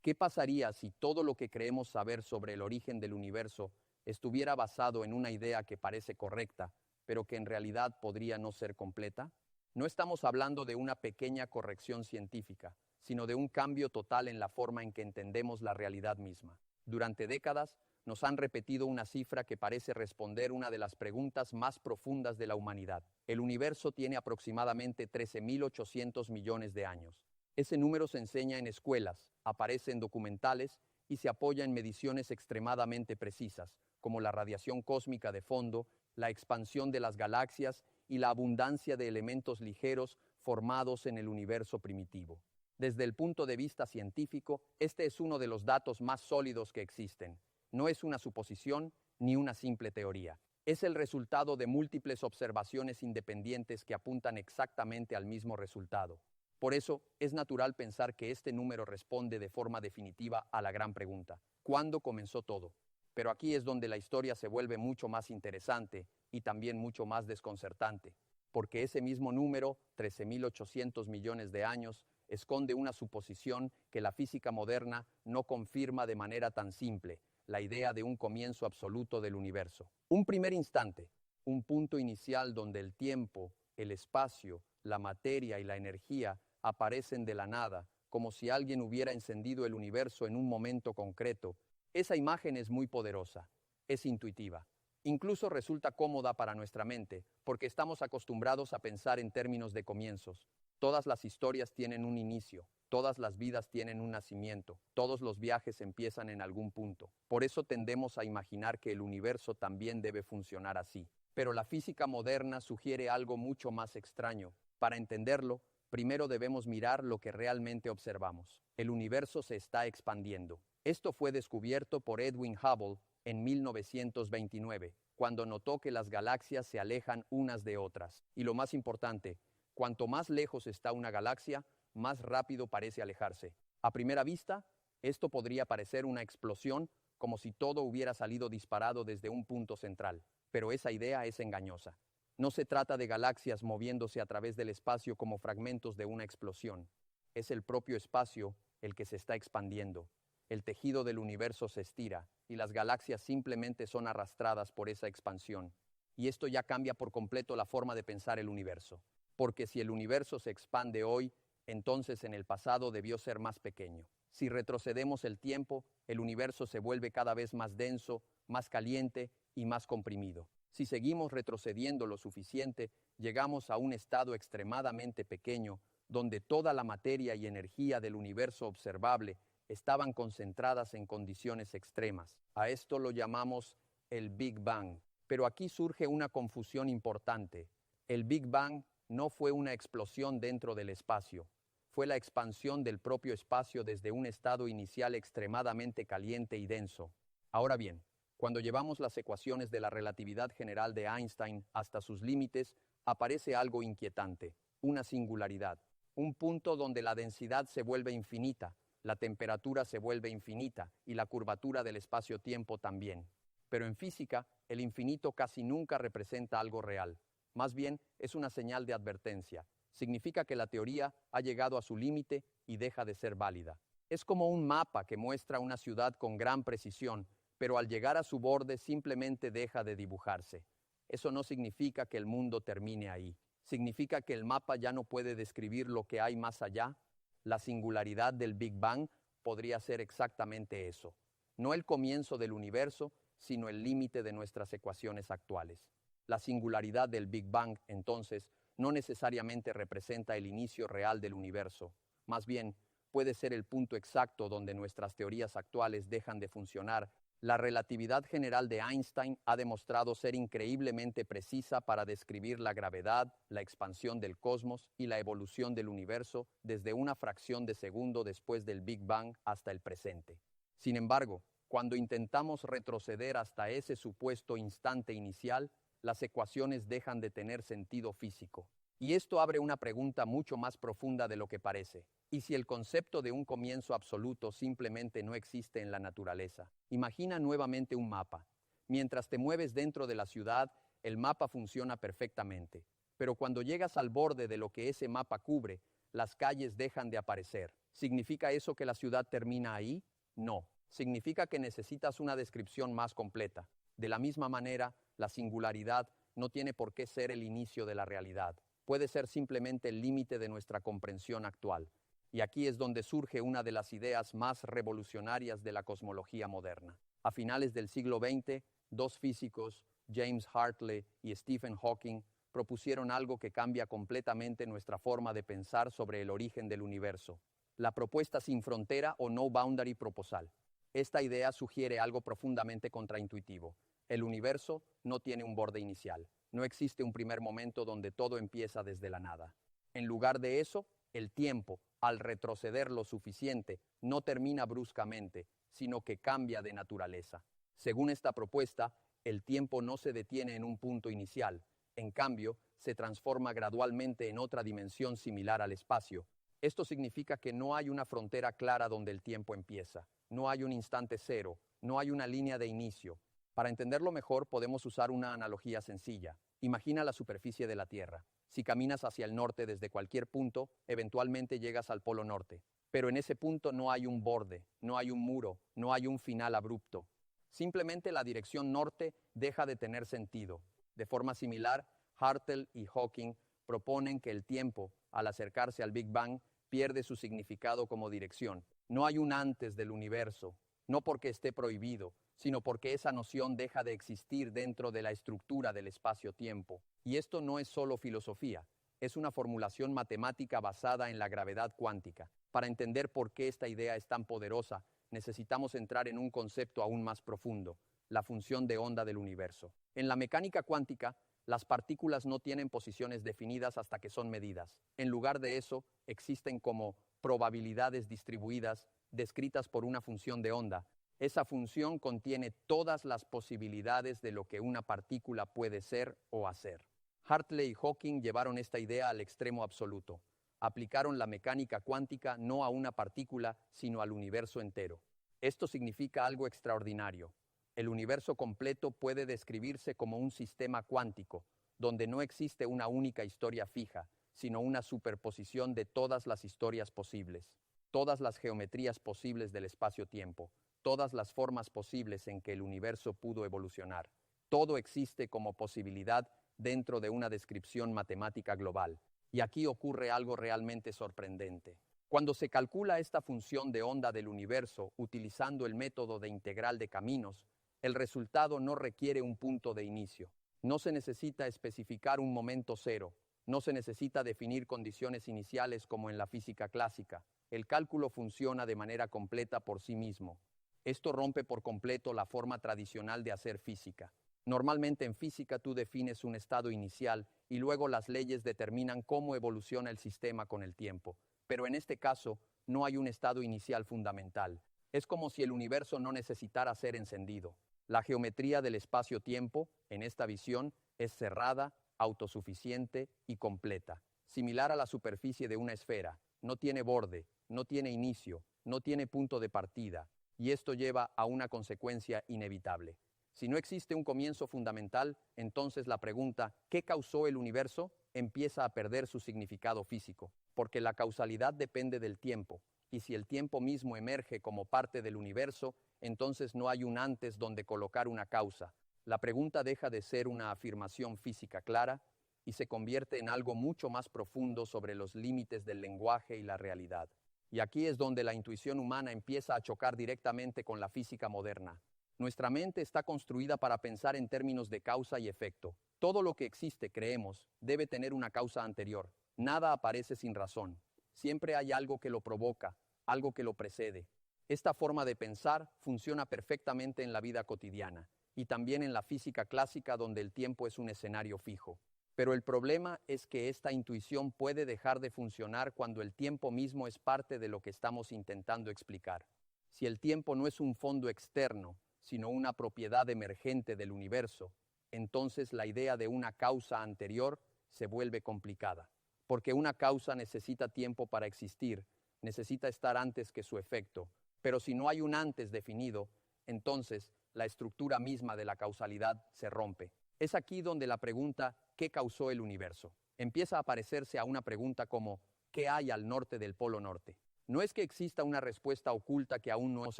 ¿Qué pasaría si todo lo que creemos saber sobre el origen del universo estuviera basado en una idea que parece correcta, pero que en realidad podría no ser completa? No estamos hablando de una pequeña corrección científica, sino de un cambio total en la forma en que entendemos la realidad misma. Durante décadas, nos han repetido una cifra que parece responder una de las preguntas más profundas de la humanidad. El universo tiene aproximadamente 13.800 millones de años. Ese número se enseña en escuelas, aparece en documentales y se apoya en mediciones extremadamente precisas, como la radiación cósmica de fondo, la expansión de las galaxias y la abundancia de elementos ligeros formados en el universo primitivo. Desde el punto de vista científico, este es uno de los datos más sólidos que existen. No es una suposición ni una simple teoría. Es el resultado de múltiples observaciones independientes que apuntan exactamente al mismo resultado. Por eso, es natural pensar que este número responde de forma definitiva a la gran pregunta: ¿cuándo comenzó todo? Pero aquí es donde la historia se vuelve mucho más interesante y también mucho más desconcertante, porque ese mismo número, 13.800 millones de años, esconde una suposición que la física moderna no confirma de manera tan simple: la idea de un comienzo absoluto del universo. Un primer instante, un punto inicial donde el tiempo, el espacio, la materia y la energía aparecen de la nada, como si alguien hubiera encendido el universo en un momento concreto. Esa imagen es muy poderosa, es intuitiva. Incluso resulta cómoda para nuestra mente, porque estamos acostumbrados a pensar en términos de comienzos. Todas las historias tienen un inicio, todas las vidas tienen un nacimiento, todos los viajes empiezan en algún punto. Por eso tendemos a imaginar que el universo también debe funcionar así. Pero la física moderna sugiere algo mucho más extraño. Para entenderlo, primero debemos mirar lo que realmente observamos. El universo se está expandiendo. Esto fue descubierto por Edwin Hubble en 1929, cuando notó que las galaxias se alejan unas de otras. Y lo más importante, cuanto más lejos está una galaxia, más rápido parece alejarse. A primera vista, esto podría parecer una explosión, como si todo hubiera salido disparado desde un punto central. Pero esa idea es engañosa. No se trata de galaxias moviéndose a través del espacio como fragmentos de una explosión. Es el propio espacio el que se está expandiendo. El tejido del universo se estira y las galaxias simplemente son arrastradas por esa expansión. Y esto ya cambia por completo la forma de pensar el universo. Porque si el universo se expande hoy, entonces en el pasado debió ser más pequeño. Si retrocedemos el tiempo, el universo se vuelve cada vez más denso, más caliente y más comprimido. Si seguimos retrocediendo lo suficiente, llegamos a un estado extremadamente pequeño, donde toda la materia y energía del universo observable estaban concentradas en condiciones extremas. A esto lo llamamos el Big Bang. Pero aquí surge una confusión importante. El Big Bang no fue una explosión dentro del espacio. Fue la expansión del propio espacio desde un estado inicial extremadamente caliente y denso. Ahora bien, cuando llevamos las ecuaciones de la relatividad general de Einstein hasta sus límites, aparece algo inquietante: una singularidad, un punto donde la densidad se vuelve infinita, la temperatura se vuelve infinita y la curvatura del espacio-tiempo también. Pero en física, el infinito casi nunca representa algo real. Más bien, es una señal de advertencia. Significa que la teoría ha llegado a su límite y deja de ser válida. Es como un mapa que muestra una ciudad con gran precisión, pero al llegar a su borde simplemente deja de dibujarse. Eso no significa que el mundo termine ahí. Significa que el mapa ya no puede describir lo que hay más allá. La singularidad del Big Bang podría ser exactamente eso. No el comienzo del universo, sino el límite de nuestras ecuaciones actuales. La singularidad del Big Bang, entonces, no necesariamente representa el inicio real del universo. Más bien, puede ser el punto exacto donde nuestras teorías actuales dejan de funcionar. La relatividad general de Einstein ha demostrado ser increíblemente precisa para describir la gravedad, la expansión del cosmos y la evolución del universo desde una fracción de segundo después del Big Bang hasta el presente. Sin embargo, cuando intentamos retroceder hasta ese supuesto instante inicial, las ecuaciones dejan de tener sentido físico. Y esto abre una pregunta mucho más profunda de lo que parece. ¿Y si el concepto de un comienzo absoluto simplemente no existe en la naturaleza? Imagina nuevamente un mapa. Mientras te mueves dentro de la ciudad, el mapa funciona perfectamente. Pero cuando llegas al borde de lo que ese mapa cubre, las calles dejan de aparecer. ¿Significa eso que la ciudad termina ahí? No. Significa que necesitas una descripción más completa. De la misma manera, la singularidad no tiene por qué ser el inicio de la realidad. Puede ser simplemente el límite de nuestra comprensión actual. Y aquí es donde surge una de las ideas más revolucionarias de la cosmología moderna. A finales del siglo XX, dos físicos, James Hartley y Stephen Hawking, propusieron algo que cambia completamente nuestra forma de pensar sobre el origen del universo: la propuesta sin frontera o no boundary proposal. Esta idea sugiere algo profundamente contraintuitivo. El universo no tiene un borde inicial. No existe un primer momento donde todo empieza desde la nada. En lugar de eso, el tiempo, al retroceder lo suficiente, no termina bruscamente, sino que cambia de naturaleza. Según esta propuesta, el tiempo no se detiene en un punto inicial. En cambio, se transforma gradualmente en otra dimensión similar al espacio. Esto significa que no hay una frontera clara donde el tiempo empieza. No hay un instante cero, no hay una línea de inicio. Para entenderlo mejor, podemos usar una analogía sencilla. Imagina la superficie de la Tierra. Si caminas hacia el norte desde cualquier punto, eventualmente llegas al Polo Norte. Pero en ese punto no hay un borde, no hay un muro, no hay un final abrupto. Simplemente la dirección norte deja de tener sentido. De forma similar, Hartley y Hawking proponen que el tiempo, al acercarse al Big Bang, pierde su significado como dirección. No hay un antes del universo, no porque esté prohibido, sino porque esa noción deja de existir dentro de la estructura del espacio-tiempo. Y esto no es solo filosofía, es una formulación matemática basada en la gravedad cuántica. Para entender por qué esta idea es tan poderosa, necesitamos entrar en un concepto aún más profundo: la función de onda del universo. En la mecánica cuántica, las partículas no tienen posiciones definidas hasta que son medidas. En lugar de eso, existen como probabilidades distribuidas, descritas por una función de onda. Esa función contiene todas las posibilidades de lo que una partícula puede ser o hacer. Hartley y Hawking llevaron esta idea al extremo absoluto. Aplicaron la mecánica cuántica no a una partícula, sino al universo entero. Esto significa algo extraordinario. El universo completo puede describirse como un sistema cuántico, donde no existe una única historia fija, sino una superposición de todas las historias posibles, todas las geometrías posibles del espacio-tiempo, todas las formas posibles en que el universo pudo evolucionar. Todo existe como posibilidad dentro de una descripción matemática global. Y aquí ocurre algo realmente sorprendente. Cuando se calcula esta función de onda del universo utilizando el método de integral de caminos, el resultado no requiere un punto de inicio. No se necesita especificar un momento cero. No se necesita definir condiciones iniciales como en la física clásica. El cálculo funciona de manera completa por sí mismo. Esto rompe por completo la forma tradicional de hacer física. Normalmente en física tú defines un estado inicial y luego las leyes determinan cómo evoluciona el sistema con el tiempo. Pero en este caso, no hay un estado inicial fundamental. Es como si el universo no necesitara ser encendido. La geometría del espacio-tiempo, en esta visión, es cerrada, autosuficiente y completa. Similar a la superficie de una esfera, no tiene borde, no tiene inicio, no tiene punto de partida, y esto lleva a una consecuencia inevitable. Si no existe un comienzo fundamental, entonces la pregunta ¿qué causó el universo? Empieza a perder su significado físico, porque la causalidad depende del tiempo, y si el tiempo mismo emerge como parte del universo, entonces no hay un antes donde colocar una causa. La pregunta deja de ser una afirmación física clara y se convierte en algo mucho más profundo sobre los límites del lenguaje y la realidad. Y aquí es donde la intuición humana empieza a chocar directamente con la física moderna. Nuestra mente está construida para pensar en términos de causa y efecto. Todo lo que existe, creemos, debe tener una causa anterior. Nada aparece sin razón. Siempre hay algo que lo provoca, algo que lo precede. Esta forma de pensar funciona perfectamente en la vida cotidiana y también en la física clásica, donde el tiempo es un escenario fijo. Pero el problema es que esta intuición puede dejar de funcionar cuando el tiempo mismo es parte de lo que estamos intentando explicar. Si el tiempo no es un fondo externo, sino una propiedad emergente del universo, entonces la idea de una causa anterior se vuelve complicada. Porque una causa necesita tiempo para existir, necesita estar antes que su efecto. Pero si no hay un antes definido, entonces la estructura misma de la causalidad se rompe. Es aquí donde la pregunta ¿qué causó el universo? Empieza a parecerse a una pregunta como ¿qué hay al norte del Polo Norte? No es que exista una respuesta oculta que aún no hemos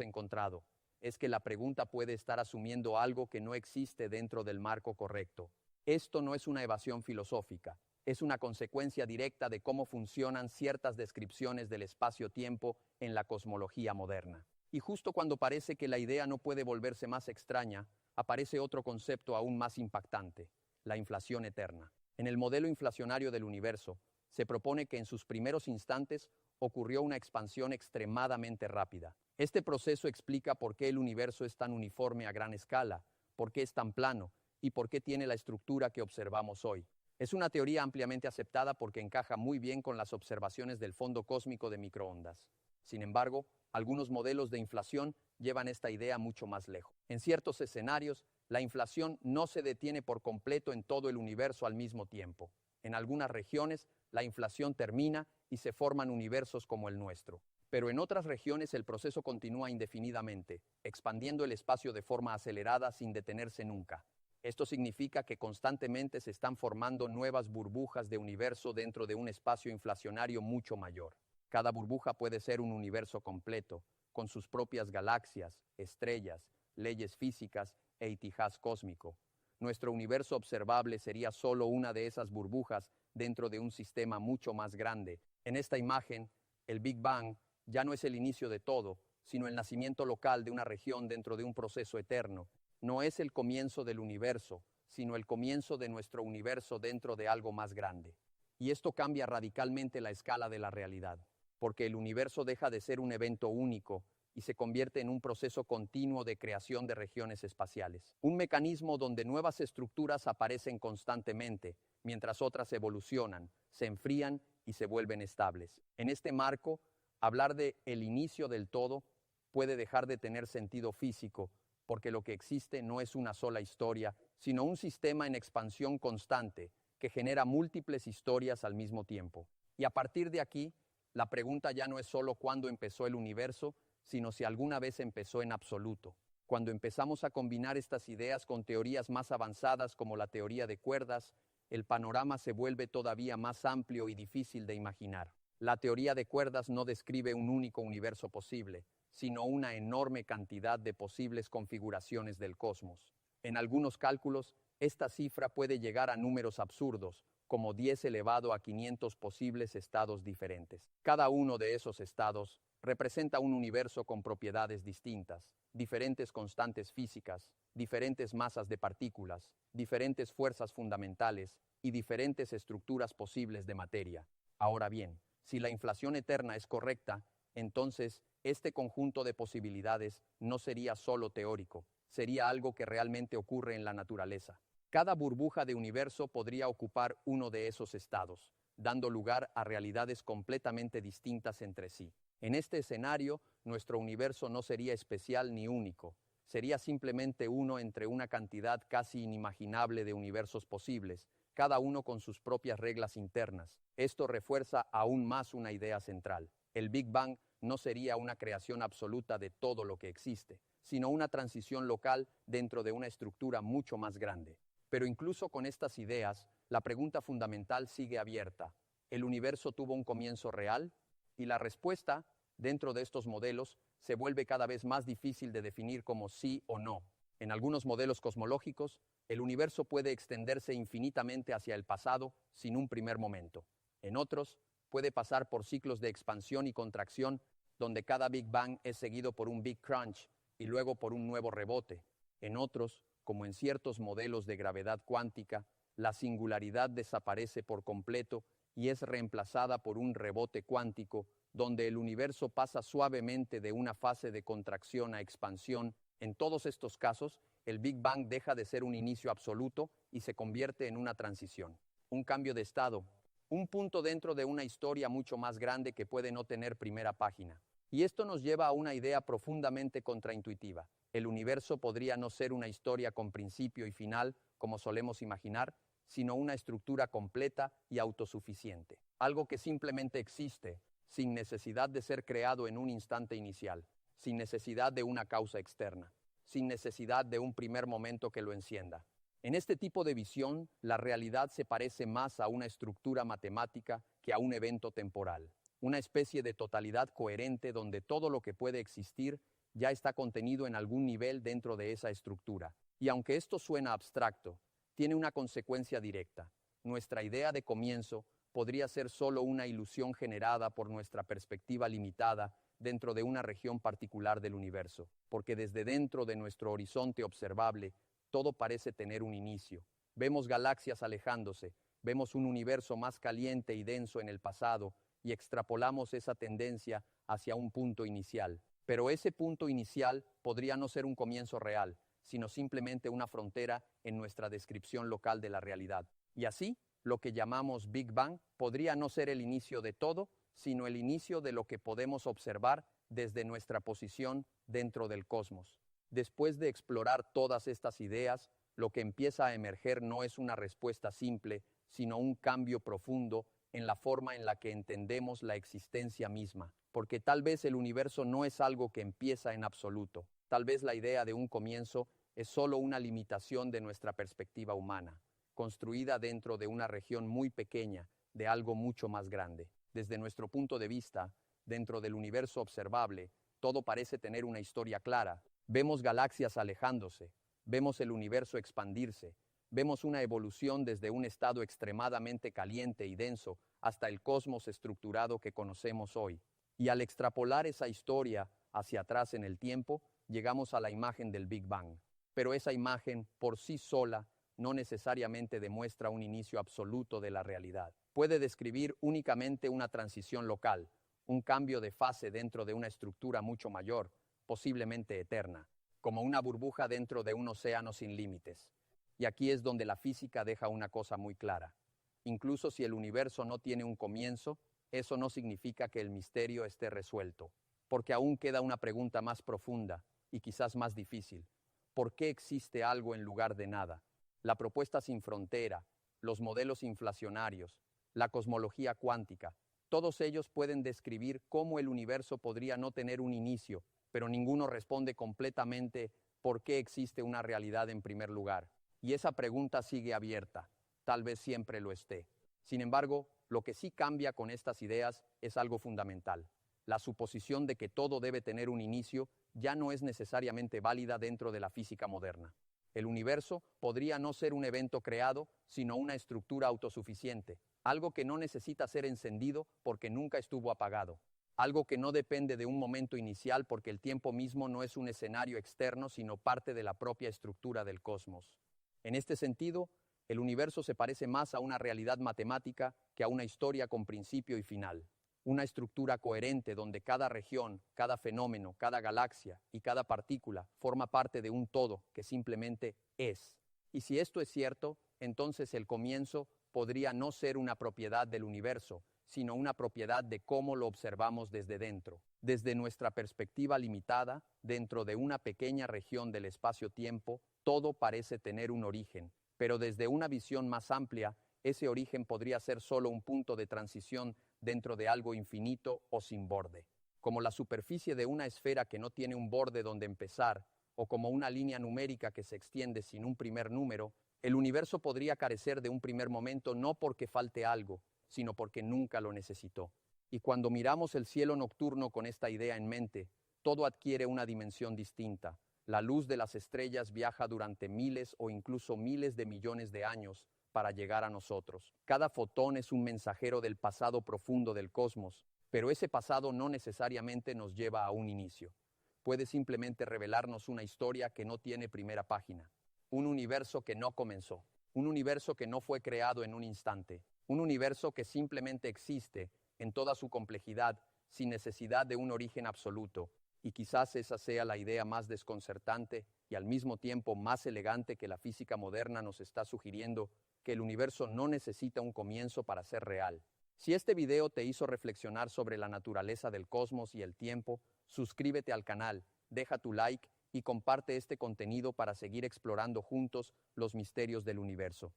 encontrado, es que la pregunta puede estar asumiendo algo que no existe dentro del marco correcto. Esto no es una evasión filosófica, es una consecuencia directa de cómo funcionan ciertas descripciones del espacio-tiempo en la cosmología moderna. Y justo cuando parece que la idea no puede volverse más extraña, aparece otro concepto aún más impactante, la inflación eterna. En el modelo inflacionario del universo, se propone que en sus primeros instantes ocurrió una expansión extremadamente rápida. Este proceso explica por qué el universo es tan uniforme a gran escala, por qué es tan plano y por qué tiene la estructura que observamos hoy. Es una teoría ampliamente aceptada porque encaja muy bien con las observaciones del fondo cósmico de microondas. Sin embargo, algunos modelos de inflación llevan esta idea mucho más lejos. En ciertos escenarios, la inflación no se detiene por completo en todo el universo al mismo tiempo. En algunas regiones, la inflación termina y se forman universos como el nuestro. Pero en otras regiones el proceso continúa indefinidamente, expandiendo el espacio de forma acelerada sin detenerse nunca. Esto significa que constantemente se están formando nuevas burbujas de universo dentro de un espacio inflacionario mucho mayor. Cada burbuja puede ser un universo completo, con sus propias galaxias, estrellas, leyes físicas e itihad cósmico. Nuestro universo observable sería solo una de esas burbujas dentro de un sistema mucho más grande. En esta imagen, el Big Bang ya no es el inicio de todo, sino el nacimiento local de una región dentro de un proceso eterno. No es el comienzo del universo, sino el comienzo de nuestro universo dentro de algo más grande. Y esto cambia radicalmente la escala de la realidad, porque el universo deja de ser un evento único y se convierte en un proceso continuo de creación de regiones espaciales. Un mecanismo donde nuevas estructuras aparecen constantemente, mientras otras evolucionan, se enfrían y se vuelven estables. En este marco, hablar de el inicio del todo puede dejar de tener sentido físico, porque lo que existe no es una sola historia, sino un sistema en expansión constante que genera múltiples historias al mismo tiempo. Y a partir de aquí, la pregunta ya no es solo cuándo empezó el universo, sino si alguna vez empezó en absoluto. Cuando empezamos a combinar estas ideas con teorías más avanzadas como la teoría de cuerdas, el panorama se vuelve todavía más amplio y difícil de imaginar. La teoría de cuerdas no describe un único universo posible, sino una enorme cantidad de posibles configuraciones del cosmos. En algunos cálculos, esta cifra puede llegar a números absurdos, como 10 elevado a 500 posibles estados diferentes. Cada uno de esos estados representa un universo con propiedades distintas, diferentes constantes físicas, diferentes masas de partículas, diferentes fuerzas fundamentales y diferentes estructuras posibles de materia. Ahora bien, si la inflación eterna es correcta, entonces este conjunto de posibilidades no sería solo teórico, sería algo que realmente ocurre en la naturaleza. Cada burbuja de universo podría ocupar uno de esos estados, dando lugar a realidades completamente distintas entre sí. En este escenario, nuestro universo no sería especial ni único, sería simplemente uno entre una cantidad casi inimaginable de universos posibles, cada uno con sus propias reglas internas. Esto refuerza aún más una idea central. El Big Bang no sería una creación absoluta de todo lo que existe, sino una transición local dentro de una estructura mucho más grande. Pero incluso con estas ideas, la pregunta fundamental sigue abierta. ¿El universo tuvo un comienzo real? Y la respuesta, dentro de estos modelos, se vuelve cada vez más difícil de definir como sí o no. En algunos modelos cosmológicos, el universo puede extenderse infinitamente hacia el pasado sin un primer momento. En otros, puede pasar por ciclos de expansión y contracción, donde cada Big Bang es seguido por un Big Crunch y luego por un nuevo rebote. En otros, como en ciertos modelos de gravedad cuántica, la singularidad desaparece por completo y es reemplazada por un rebote cuántico, donde el universo pasa suavemente de una fase de contracción a expansión. En todos estos casos, el Big Bang deja de ser un inicio absoluto y se convierte en una transición, un cambio de estado, un punto dentro de una historia mucho más grande que puede no tener primera página. Y esto nos lleva a una idea profundamente contraintuitiva. El universo podría no ser una historia con principio y final, como solemos imaginar, sino una estructura completa y autosuficiente. Algo que simplemente existe, sin necesidad de ser creado en un instante inicial, sin necesidad de una causa externa, sin necesidad de un primer momento que lo encienda. En este tipo de visión, la realidad se parece más a una estructura matemática que a un evento temporal. una especie de totalidad coherente donde todo lo que puede existir ya está contenido en algún nivel dentro de esa estructura. Y aunque esto suena abstracto, tiene una consecuencia directa. Nuestra idea de comienzo podría ser solo una ilusión generada por nuestra perspectiva limitada dentro de una región particular del universo, porque desde dentro de nuestro horizonte observable, todo parece tener un inicio. Vemos galaxias alejándose, vemos un universo más caliente y denso en el pasado y extrapolamos esa tendencia hacia un punto inicial. Pero ese punto inicial podría no ser un comienzo real, sino simplemente una frontera en nuestra descripción local de la realidad. Y así, lo que llamamos Big Bang podría no ser el inicio de todo, sino el inicio de lo que podemos observar desde nuestra posición dentro del cosmos. Después de explorar todas estas ideas, lo que empieza a emerger no es una respuesta simple, sino un cambio profundo en la forma en la que entendemos la existencia misma, porque tal vez el universo no es algo que empieza en absoluto. Tal vez la idea de un comienzo es solo una limitación de nuestra perspectiva humana, construida dentro de una región muy pequeña de algo mucho más grande. Desde nuestro punto de vista, dentro del universo observable, todo parece tener una historia clara. Vemos galaxias alejándose, vemos el universo expandirse, vemos una evolución desde un estado extremadamente caliente y denso hasta el cosmos estructurado que conocemos hoy. Y al extrapolar esa historia hacia atrás en el tiempo, llegamos a la imagen del Big Bang. Pero esa imagen, por sí sola, no necesariamente demuestra un inicio absoluto de la realidad. Puede describir únicamente una transición local, un cambio de fase dentro de una estructura mucho mayor, posiblemente eterna, como una burbuja dentro de un océano sin límites. Y aquí es donde la física deja una cosa muy clara. Incluso si el universo no tiene un comienzo, eso no significa que el misterio esté resuelto, porque aún queda una pregunta más profunda y quizás más difícil. ¿Por qué existe algo en lugar de nada? La propuesta sin frontera, los modelos inflacionarios, la cosmología cuántica, todos ellos pueden describir cómo el universo podría no tener un inicio, pero ninguno responde completamente por qué existe una realidad en primer lugar. Y esa pregunta sigue abierta, tal vez siempre lo esté. Sin embargo, lo que sí cambia con estas ideas es algo fundamental. La suposición de que todo debe tener un inicio ya no es necesariamente válida dentro de la física moderna. El universo podría no ser un evento creado, sino una estructura autosuficiente, algo que no necesita ser encendido porque nunca estuvo apagado, algo que no depende de un momento inicial porque el tiempo mismo no es un escenario externo, sino parte de la propia estructura del cosmos. En este sentido, el universo se parece más a una realidad matemática que a una historia con principio y final. Una estructura coherente donde cada región, cada fenómeno, cada galaxia y cada partícula forma parte de un todo que simplemente es. Y si esto es cierto, entonces el comienzo podría no ser una propiedad del universo, sino una propiedad de cómo lo observamos desde dentro. Desde nuestra perspectiva limitada, dentro de una pequeña región del espacio-tiempo, todo parece tener un origen, pero desde una visión más amplia, ese origen podría ser solo un punto de transición dentro de algo infinito o sin borde, como la superficie de una esfera que no tiene un borde donde empezar, o como una línea numérica que se extiende sin un primer número. El universo podría carecer de un primer momento no porque falte algo, sino porque nunca lo necesitó. Y cuando miramos el cielo nocturno con esta idea en mente, todo adquiere una dimensión distinta. La luz de las estrellas viaja durante miles o incluso miles de millones de años para llegar a nosotros. Cada fotón es un mensajero del pasado profundo del cosmos, pero ese pasado no necesariamente nos lleva a un inicio. Puede simplemente revelarnos una historia que no tiene primera página, un universo que no comenzó, un universo que no fue creado en un instante, un universo que simplemente existe en toda su complejidad sin necesidad de un origen absoluto. Y quizás esa sea la idea más desconcertante y al mismo tiempo más elegante que la física moderna nos está sugiriendo, que el universo no necesita un comienzo para ser real. Si este video te hizo reflexionar sobre la naturaleza del cosmos y el tiempo, suscríbete al canal, deja tu like y comparte este contenido para seguir explorando juntos los misterios del universo.